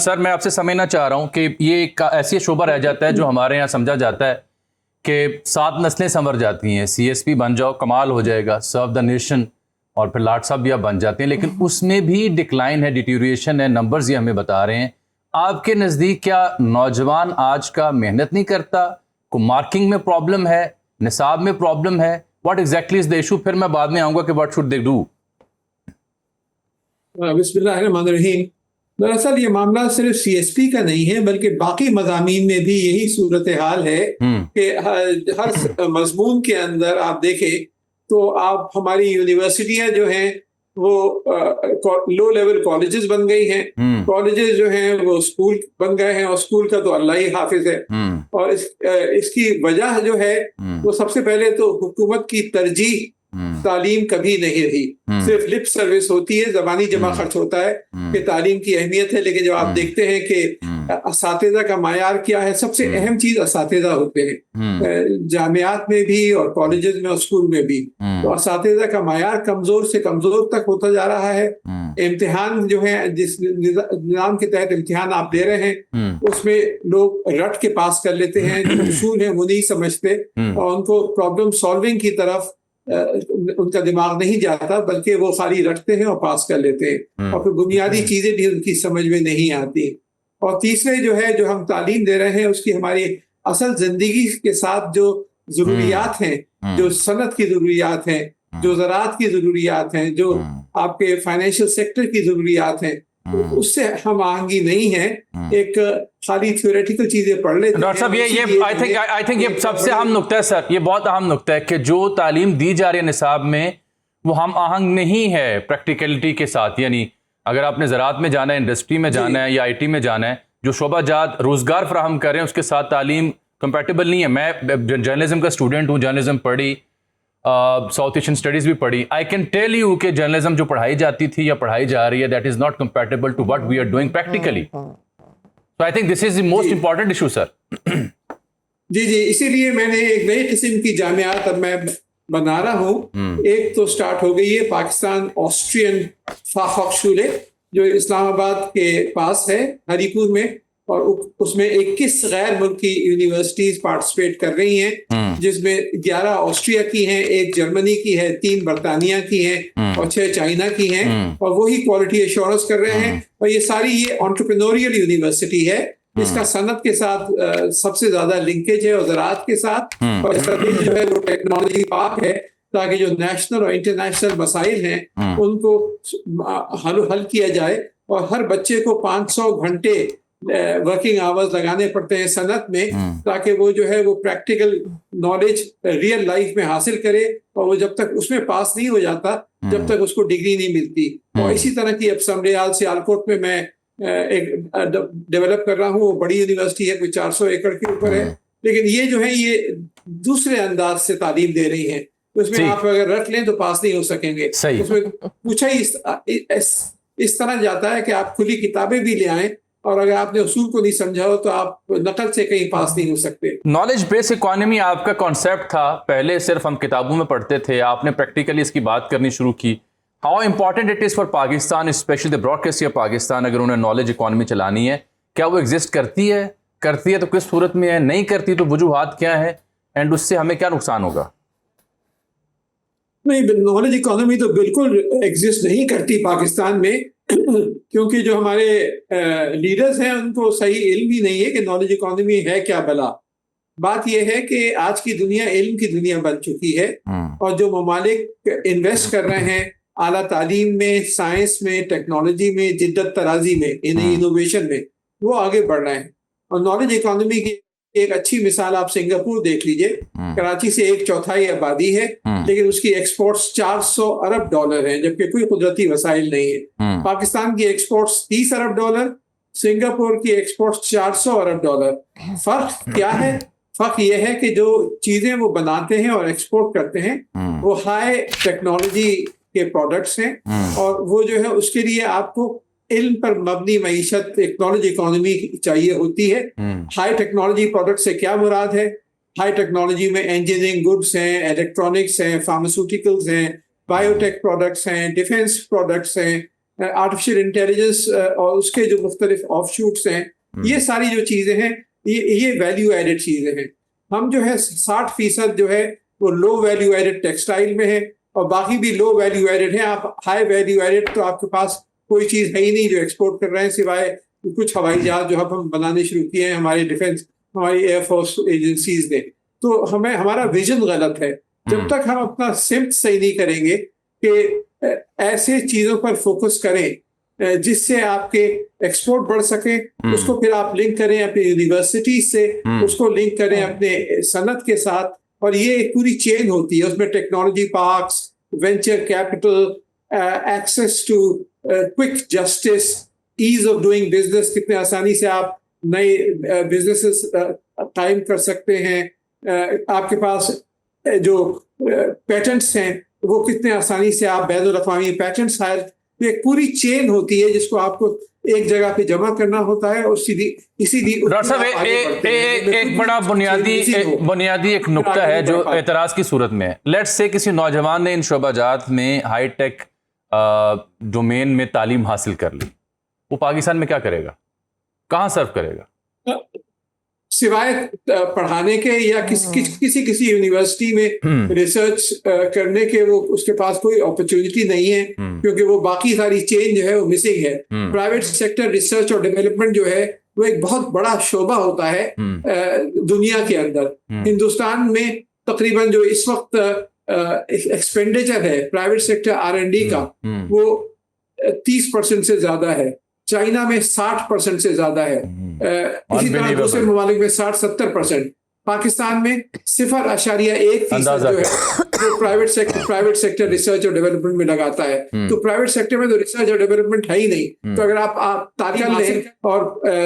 سر میں آپ سے سمجھنا چاہ رہا ہوں کہ یہ ایک ایسی شعبہ رہ جاتا ہے جو ہمارے یہاں سمجھا جاتا ہے کہ 7 نسلیں سنور جاتی ہیں، سی ایس پی بن جاؤ کمال ہو جائے گا، سرو دا نیشن، اور پھر لاٹ صاحب بھی آپ بن جاتے ہیں، لیکن اس میں بھی ڈکلائن ہے، ڈیٹیوریشن ہے، نمبرز یہ ہمیں بتا رہے ہیں۔ آپ کے نزدیک کیا نوجوان آج کا محنت نہیں کرتا، کو مارکنگ میں پرابلم ہے، نصاب میں پرابلم ہے؟ What exactly is the issue? پھر میں بعد میں آؤں گا کہ واٹ شوڈ دے ڈو۔ بسم اللہ الرحمن الرحیم۔ دراصل یہ معاملہ صرف سی ایس پی کا نہیں ہے بلکہ باقی مضامین میں بھی یہی صورتحال ہے کہ ہر مضمون کے اندر آپ دیکھیں تو آپ ہماری یونیورسٹیاں جو ہیں وہ لو لیول کالجز بن گئی ہیں، کالجز جو ہیں وہ اسکول بن گئے ہیں، اور اسکول کا تو اللہ ہی حافظ ہے۔ اور اس کی وجہ جو ہے وہ سب سے پہلے تو حکومت کی ترجیح تعلیم کبھی نہیں رہی، صرف لپ سروس ہوتی ہے، زبانی جمع خرچ ہوتا ہے کہ تعلیم کی اہمیت ہے، لیکن جب آپ دیکھتے ہیں کہ اساتذہ کا معیار کیا ہے، سب سے اہم چیز اساتذہ ہوتے ہیں، جامعات میں بھی اور کالجز میں اور اسکول میں بھی، تو اساتذہ کا معیار کمزور سے کمزور تک ہوتا جا رہا ہے۔ امتحان جو ہے، جس نظام کے تحت امتحان آپ دے رہے ہیں اس میں لوگ رٹ کے پاس کر لیتے ہیں، جو اصول ہیں وہ نہیں سمجھتے، اور ان کو پرابلم سالونگ کی طرف ان کا دماغ نہیں جاتا، بلکہ وہ خالی رٹتے ہیں اور پاس کر لیتے ہیں، اور پھر بنیادی چیزیں بھی ان کی سمجھ میں نہیں آتی۔ اور تیسرے جو ہے، جو ہم تعلیم دے رہے ہیں اس کی ہماری اصل زندگی کے ساتھ جو ضروریات ہیں، جو صنعت کی ضروریات ہیں، جو زراعت کی ضروریات ہیں، جو آپ کے فائنینشیل سیکٹر کی ضروریات ہیں، اس سے ہم آہنگی نہیں ہے، ایک خالی تھیوریٹیکل چیزیں پڑھ لیتے ہیں۔ ڈاکٹر صاحب I think یہ سب سے اہم نقطہ ہے سر، یہ بہت اہم نقطہ ہے کہ جو تعلیم دی جا رہی ہے نصاب میں وہ ہم آہنگ نہیں ہے پریکٹیکلٹی کے ساتھ۔ یعنی اگر آپ نے زراعت میں جانا ہے، انڈسٹری میں جانا ہے، یا آئی ٹی میں جانا ہے، جو شعبہ جات روزگار فراہم کر رہے ہیں اس کے ساتھ تعلیم کمپیٹیبل نہیں ہے۔ میں جرنلزم کا اسٹوڈنٹ ہوں، جرنلزم پڑھی، ساؤتھ ایشین اسٹڈیز بھی پڑھی۔ آئی کین ٹیل یو کہ جرنلزم جو پڑھائی جاتی تھی یا پڑھائی جا رہی ہے، that is not compatible to what we are doing practically. So I think this is the most important issue, sir. جی اسی لیے میں نے ایک نئی قسم کی جامعات اب میں بنا رہا ہوں۔ ایک تو سٹارٹ ہو گئی ہے پاکستان آسٹرین فاخوخشولے، جو اسلام آباد کے پاس ہے، ہری پور میں، اور اس میں 21 غیر ملکی یونیورسٹیز پارٹیسپیٹ کر رہی ہیں، جس میں 11 آسٹریا کی ہیں، 1 جرمنی کی ہے، 3 برطانیہ کی ہیں، اور 6 چائنا کی ہیں، اور وہی کوالٹی ایشورنس کر رہے ہیں۔ اور یہ ساری یہ انٹرپرینوریل یونیورسٹی ہے، اس کا صنعت کے ساتھ سب سے زیادہ لنکیج ہے، اور زراعت کے ساتھ، اور اس کا جو ہے وہ ٹیکنالوجی پاک ہے، تاکہ جو نیشنل اور انٹرنیشنل مسائل ہیں ان کو حل کیا جائے، اور ہر بچے کو 500 گھنٹے ورکنگ آورز لگانے پڑتے ہیں صنعت میں، تاکہ وہ جو ہے وہ پریکٹیکل نالج ریئل لائف میں حاصل کرے، اور وہ جب تک اس میں پاس نہیں ہو جاتا جب تک اس کو ڈگری نہیں ملتی۔ اور اسی طرح کی اب سمریال سیالکوٹ میں ایک ڈیولپ کر رہا ہوں، وہ بڑی یونیورسٹی ہے، کوئی 400 ایکڑ کے اوپر ہے، لیکن یہ جو ہے یہ دوسرے انداز سے تعلیم دے رہی ہیں، اس میں آپ اگر رکھ لیں تو پاس نہیں ہو سکیں گے۔ اس میں پوچھا ہی اس طرح جاتا ہے کہ آپ کھلی کتابیں بھی لے آئیں، اور اگر آپ نے اصول کو نہیں سمجھا ہو تو آپ نقل سے کہیں پاس نہیں ہو سکتے۔ نالج بیس اکانومی آپ کا کانسیپٹ تھا، پہلے صرف ہم کتابوں میں پڑھتے تھے، آپ نے پریکٹیکلی اس کی بات کرنی شروع کی۔ How important it is for Pakistan, especially the broadcaster of Pakistan, اگر انہیں نالج اکانومی چلانی ہے، کیا وہ ایگزسٹ کرتی ہے تو کس صورت میں ہے، نہیں کرتی تو وجوہات کیا ہیں، اینڈ اس سے ہمیں کیا نقصان ہوگا؟ نہیں، نالج اکانومی تو بالکل ایگزسٹ نہیں کرتی پاکستان میں، کیونکہ جو ہمارے لیڈرز ہیں ان کو صحیح علم ہی نہیں ہے کہ نالج اکانومی ہے کیا بلا۔ بات یہ ہے کہ آج کی دنیا علم کی دنیا بن چکی ہے، اور جو ممالک انویسٹ کر رہے ہیں اعلیٰ تعلیم میں، سائنس میں، ٹیکنالوجی میں، جدت طرازی میں، انوویشن میں، وہ آگے بڑھ رہے ہیں۔ اور نالج اکانومی کی ایک اچھی مثال آپ سنگاپور دیکھ لیجئے، کراچی سے 1/4 آبادی ہے، لیکن اس کی ایکسپورٹس $400 ارب ہیں، جبکہ کوئی قدرتی وسائل نہیں ہے۔ پاکستان کی ایکسپورٹس $30 ارب، سنگاپور کی ایکسپورٹس $400 ارب۔ فرق کیا ہے؟ فرق یہ ہے کہ جو چیزیں وہ بناتے ہیں اور ایکسپورٹ کرتے ہیں وہ ہائی ٹیکنالوجی کے پروڈکٹس ہیں، اور وہ جو ہے اس کے لیے آپ کو علم پر مبنی معیشت، ٹیکنالوجی اکانومی چاہیے ہوتی ہے۔ ہائی ٹیکنالوجی پروڈکٹ سے کیا مراد ہے؟ ہائی ٹیکنالوجی میں انجینئرنگ گڈس ہیں، الیکٹرانکس ہیں، فارماسیوٹیکلز ہیں، بایو ٹیک پروڈکٹس ہیں، ڈیفینس پروڈکٹس ہیں، آرٹیفیشل انٹیلیجنس اور اس کے جو مختلف آف شوٹس ہیں، یہ ساری جو چیزیں ہیں یہ ویلیو ایڈڈ چیزیں ہیں. ہم جو ہے 60% جو ہے وہ لو ویلیو ایڈڈ ٹیکسٹائل میں ہے، اور باقی بھی لو ویلیو ایڈڈ ہیں. آپ ہائی ویلیو ایڈڈ تو آپ کے پاس کوئی چیز ہے ہی نہیں جو ایکسپورٹ کر رہے ہیں، سوائے کچھ ہوائی جہاز جو ہم بنانے شروع کیے ہیں ہمارے ڈیفنس، ہماری ایئر فورس ایجنسیز نے. تو ہمارا ویژن غلط ہے. جب تک ہم اپنا سمت صحیح نہیں کریں گے کہ ایسے چیزوں پر فوکس کریں جس سے آپ کے ایکسپورٹ بڑھ سکے، اس کو پھر آپ لنک کریں اپنی یونیورسٹیز سے، اس کو لنک کریں اپنے صنعت کے ساتھ، اور یہ ایک پوری چین ہوتی ہے. اس میں technology parks, venture capital, access to quick justice, ease of doing business, کتنے آسانی سے آپ نئے بزنسز قائم کر سکتے ہیں. آپ کے پاس جو پیٹنٹس ہیں وہ کتنے آسانی سے آپ بین الاقوامی پیٹنٹس حائل. ایک پوری چین ہوتی ہے جس کو آپ کو ایک جگہ پہ جمع کرنا ہوتا ہے، اور اسی ڈاکٹر صاحب ایک بڑا بنیادی ایک نقطہ ہے جو اعتراض کی صورت میں ہے. لیٹس سے کسی نوجوان نے ان شعبہ جات میں ہائی ٹیک ڈومین میں تعلیم حاصل کر لی، وہ پاکستان میں کیا کرے گا؟ کہاں سرو کرے گا؟ سوائے پڑھانے کے یا کسی یونیورسٹی میں ریسرچ کرنے کے، وہ اس کے پاس کوئی اپرچونٹی نہیں ہے، کیونکہ وہ باقی ساری چین جو ہے وہ مسنگ ہے. پرائیویٹ سیکٹر ریسرچ اور ڈیولپمنٹ جو ہے وہ ایک بہت بڑا شعبہ ہوتا ہے دنیا کے اندر. ہندوستان میں تقریباً جو اس وقت ایکسپینڈیچر ہے پرائیویٹ سیکٹر R&D کا، وہ 30% سے زیادہ ہے. چائنا میں 60% سے زیادہ ہے. اسی طرح دوسرے ممالک میں 60-70%. پاکستان میں 0.1% جو ہے وہ پرائیویٹ سیکٹر ریسرچ اور ڈیولپمنٹ میں لگاتا ہے. تو پرائیویٹ سیکٹر میں تو ریسرچ اور ڈیولپمنٹ ہے ہی نہیں. تو اگر آپ تعلیم لیں اور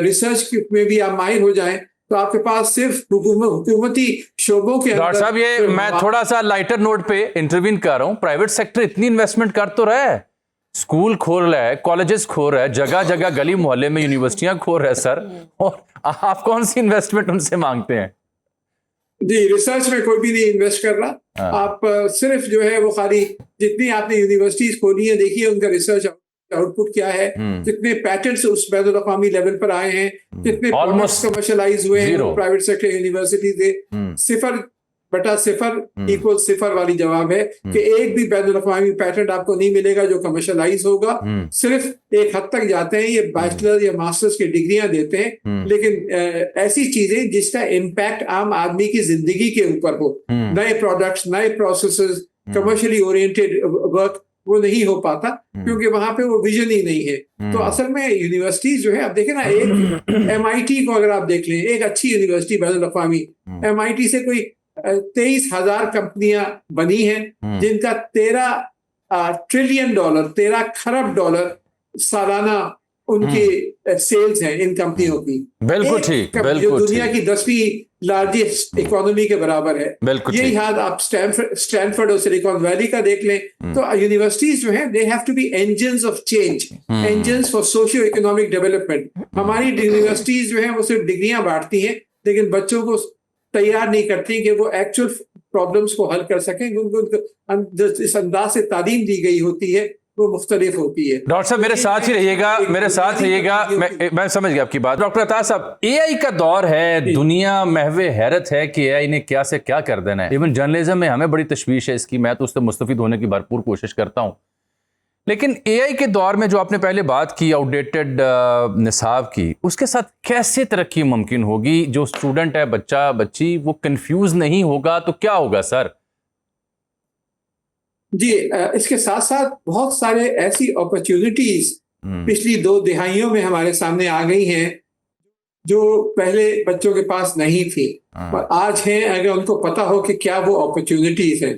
ریسرچ میں بھی آپ ماہر ہو جائیں تو آپ کے پاس صرف حکومتی شعبوں کے ڈاکٹر صاحب یہ میں تھوڑا سا لائٹر نوٹ پہ انٹروین کر رہا ہوں. پرائیویٹ سیکٹر اتنی انویسٹمنٹ کر تو رہا ہے، اسکول کھول رہا ہے، کالجز کھول رہا ہے، جگہ جگہ گلی محلے میں یونیورسٹیاں کھول رہا ہے سر، اور آپ کون سی انویسٹمنٹ ان سے مانگتے ہیں؟ جی ریسرچ میں کوئی بھی نہیں انویسٹ کر رہا. آپ صرف جو ہے وہ خالی جتنی آپ نے یونیورسٹیز کھولی ہیں دیکھیے ان کا ریسرچ آؤٹ پٹ کیا ہے، جتنے پیٹنٹس اس بین الاقوامی لیول پر آئے ہیں، جتنے پروڈکٹس کمرشلائز ہوئے ہیں پرائیویٹ سیکٹر یونیورسٹی سے، 0/0 والی جواب ہے کہ ایک بھی بین الاقوامی پیٹنٹ آپ کو نہیں ملے گا جو کمرشلائز ہوگا. صرف ایک حد تک جاتے ہیں، یہ بیچلر یا ماسٹرز کی ڈگریاں دیتے ہیں، لیکن ایسی چیزیں جس کا امپیکٹ عام آدمی کی زندگی کے اوپر ہو، نئے پروڈکٹس، نئے پروسیسز، کمرشلی اورینٹیڈ ورک، وہ نہیں ہو پاتا کیونکہ وہاں پہ وہ ویژن ہی نہیں ہے. تو اصل میں یونیورسٹیز جو ہے آپ دیکھیں نا، ایک MIT کو اگر آپ دیکھ لیں، ایک اچھی یونیورسٹی بین الاقوامی، MIT سے کوئی 23,000 کمپنیاں بنی ہیں جن کا $13 ٹریلین 13 کھرب ڈالر سالانہ ان کی سیلز ہیں ان کمپنیوں کی. بالکل ٹھیک، جو دنیا کی 10ویں لارجسٹ اکانومی کے برابر ہے. یہی حال آپ اسٹینفورڈ اور سلیکان ویلی کا دیکھ لیں. تو یونیورسٹیز جو ہیں they have to be engines of change, engines for socio economic development. ہماری یونیورسٹیز جو ہیں وہ صرف ڈگریاں بانٹتی ہیں لیکن بچوں کو تیار نہیں کرتی کہ وہ ایکچوئل پرابلمس کو حل کر سکیں. اس انداز سے تعلیم دی گئی ہوتی ہے وہ مختلف ہوتی ہے. ڈاکٹر صاحب میرے ساتھ ہی رہیے گا، میں سمجھ گیا آپ کی بات. ڈاکٹر عطا صاحب، AI کا دور ہے، دنیا محو حیرت ہے کہ AI نے کیا سے کیا کر دینا ہے. ایون جرنلزم میں ہمیں بڑی تشویش ہے اس کی، میں تو اس سے مستفید ہونے کی بھرپور کوشش کرتا ہوں. لیکن AI کے دور میں جو آپ نے پہلے بات کی آؤٹ ڈیٹڈ نصاب کی، اس کے ساتھ کیسے ترقی ممکن ہوگی؟ جو اسٹوڈنٹ ہے، بچہ بچی، وہ کنفیوز نہیں ہوگا تو کیا ہوگا سر؟ جی اس کے ساتھ ساتھ بہت سارے ایسی اپرچونٹیز پچھلی 2 دہائیوں میں ہمارے سامنے آ گئی ہیں جو پہلے بچوں کے پاس نہیں تھی اور آج ہیں. اگر ان کو پتا ہو کہ کیا وہ اپرچونٹیز ہیں.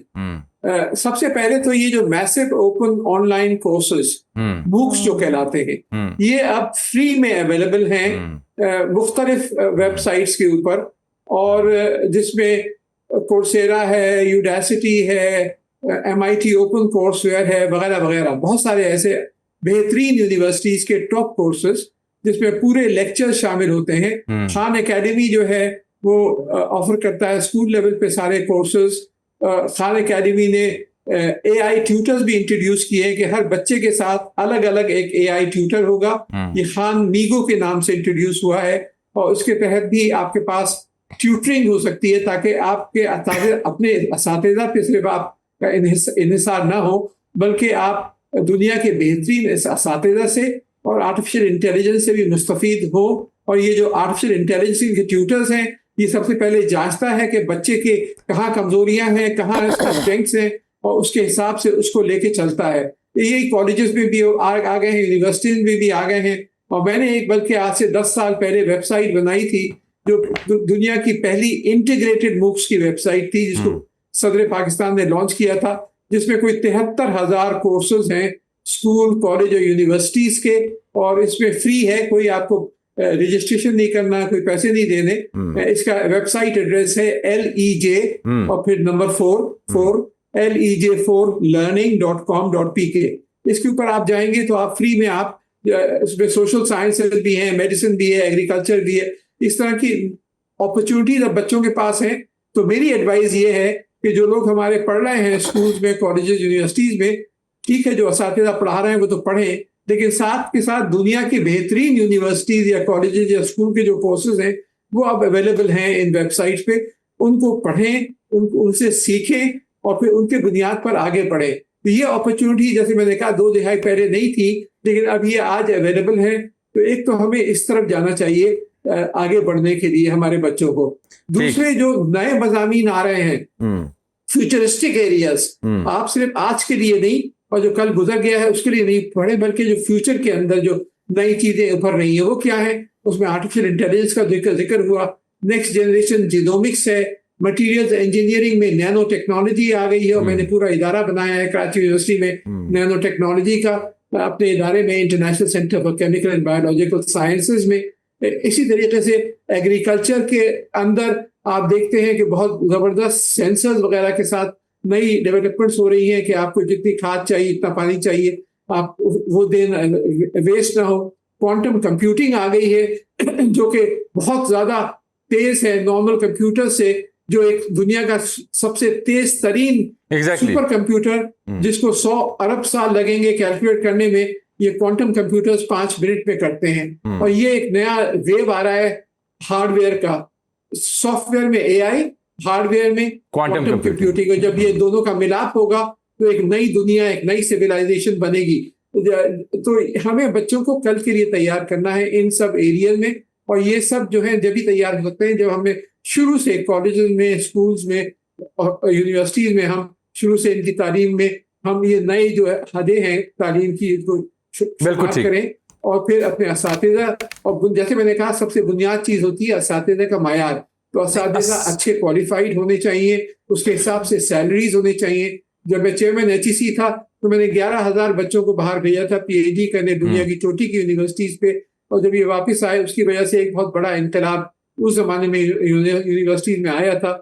سب سے پہلے تو یہ جو massive open online courses MOOCs جو کہلاتے ہیں، یہ اب فری میں اویلیبل ہیں مختلف ویب سائٹس کے اوپر، اور جس میں کورسیرا ہے، یوڈیسٹی ہے، MIT اوپن کورس ویئر ہے، وغیرہ وغیرہ. بہت سارے ایسے بہترین یونیورسٹیز کے ٹاپ کورسز جس میں پورے لیکچر شامل ہوتے ہیں. خان اکیڈمی جو ہے وہ آفر کرتا ہے اسکول لیول پہ سارے کورسز. خان اکیڈمی نے AI ٹیوٹرز بھی انٹروڈیوس کیے ہیں کہ ہر بچے کے ساتھ الگ الگ ایک AI ٹیوٹر ہوگا. یہ خان میگو کے نام سے انٹروڈیوس ہوا ہے اور اس کے تحت بھی آپ کے پاس ٹیوٹرنگ ہو سکتی ہے تاکہ آپ کے اپنے اساتذہ پہ صرف آپ کا انحصار نہ ہو بلکہ آپ دنیا کے بہترین اساتذہ سے اور آرٹیفیشل انٹیلیجنس سے بھی مستفید ہو. اور یہ جو آرٹیفیشل انٹیلیجنس کے ٹیوٹرز ہیں یہ سب سے پہلے جانچتا ہے کہ بچے کے کہاں کمزوریاں ہیں, کہاں اس کا اسٹرینگس ہیں اور اس کے حساب سے اس کو لے کے چلتا ہے. یہی کالجز میں بھی آ گئے ہیں, یونیورسٹیز میں بھی آ گئے ہیں. اور میں نے ایک بلکہ آج سے 10 سال پہلے ویب سائٹ بنائی تھی جو دنیا کی پہلی انٹیگریٹڈ موکس کی ویب سائٹ تھی جس کو صدر پاکستان نے لانچ کیا تھا, جس میں کوئی 73,000 کورسز ہیں اسکول, کالج اور یونیورسٹیز کے, اور اس میں فری ہے, کوئی آپ کو رجسٹریشن نہیں کرنا, کوئی پیسے نہیں دینے. اس کا ویب سائٹ ایڈریس ہے LEJ اور پھر نمبر 4 LEJ4learning.com.pk. اس کے اوپر آپ جائیں گے تو آپ فری میں آپ اس میں سوشل سائنسز بھی ہیں, میڈیسن بھی ہے, ایگریکلچر بھی ہے, اس طرح کی اپرچونیٹیز اب بچوں کے پاس ہیں. تو میری ایڈوائز یہ ہے کہ جو لوگ ہمارے پڑھ رہے ہیں اسکولز میں, کالجز, یونیورسٹیز میں, ٹھیک ہے جو اساتذہ پڑھا رہے ہیں وہ تو پڑھیں, لیکن ساتھ کے ساتھ دنیا کی بہترین یونیورسٹیز یا کالجز یا اسکول کے جو کورسز ہیں وہ اب اویلیبل ہیں ان ویب سائٹس پہ. ان کو پڑھیں, ان سے سیکھیں اور پھر ان کے بنیاد پر آگے بڑھیں. تو یہ اپرچونیٹی جیسے میں نے کہا 2 دہائی پہلے نہیں تھی لیکن اب یہ آج اویلیبل ہے. تو ایک تو ہمیں اس طرف جانا چاہیے آگے بڑھنے کے لیے ہمارے بچوں کو. دوسرے جو نئے مضامین آ رہے ہیں فیوچرسٹک ایریاز, آپ صرف آج کے لیے نہیں اور جو کل گزر گیا ہے اس کے لیے نہیں پڑھیں بلکہ جو فیوچر کے اندر جو نئی چیزیں ابھر رہی ہیں وہ کیا ہے. اس میں آرٹیفیشل انٹیلیجنس کا ذکر ہوا, نیکسٹ جنریشن جینومکس ہے, مٹیریلز انجینئرنگ میں نینو ٹیکنالوجی آ گئی ہے اور میں نے پورا ادارہ بنایا ہے کراچی یونیورسٹی میں نینو ٹیکنالوجی کا, اپنے ادارے میں international centre for chemical and biological sciences میں. اسی طریقے سے ایگریکلچر کے اندر آپ دیکھتے ہیں کہ بہت زبردست سینسرز وغیرہ کے ساتھ نئی ڈیولپمنٹس ہو رہی ہیں کہ آپ کو جتنی کھاد چاہیے اتنا پانی چاہیے آپ وہ دینا, ویسٹ نہ ہو. کوانٹم کمپیوٹنگ آ گئی ہے جو کہ بہت زیادہ تیز ہے نارمل کمپیوٹر سے, جو ایک دنیا کا سب سے تیز ترین سپر کمپیوٹر جس کو 100 ارب سال لگیں گے کیلکولیٹ کرنے میں, یہ کوانٹم کمپیوٹرز 5 منٹ میں کرتے ہیں. اور یہ ایک نیا ویو آ رہا ہے ہارڈ ویئر کا, سافٹ ویئر میں AI, ہارڈ ویئر میں کوانٹم کمپیوٹنگ. جب یہ دونوں کا ملاپ ہوگا تو ایک نئی دنیا, ایک نئی سویلائزیشن بنے گی. تو ہمیں بچوں کو کل کے لیے تیار کرنا ہے ان سب ایریاز میں, اور یہ سب جو ہیں جبھی تیار ہو سکتے ہیں جب ہمیں شروع سے کالجز میں, اسکولز میں اور یونیورسٹیز میں ہم شروع سے ان کی تعلیم میں ہم یہ نئے جو حدیں ہیں تعلیم کی شروع کریں. اور پھر اپنے اساتذہ, اور جیسے میں نے کہا سب سے بنیاد چیز ہوتی ہے اساتذہ کا معیار. تو اساتذہ اچھے کوالیفائڈ ہونے چاہیے, اس کے حساب سے سیلریز ہونی چاہیے. جب میں چیئرمین HEC تھا تو میں نے 11,000 بچوں کو باہر بھیجا تھا PhD کرنے دنیا کی چوٹی کی یونیورسٹیز پہ, اور جب یہ واپس آئے اس کی وجہ سے ایک بہت بڑا انقلاب اس زمانے میں یونیورسٹیز میں آیا تھا.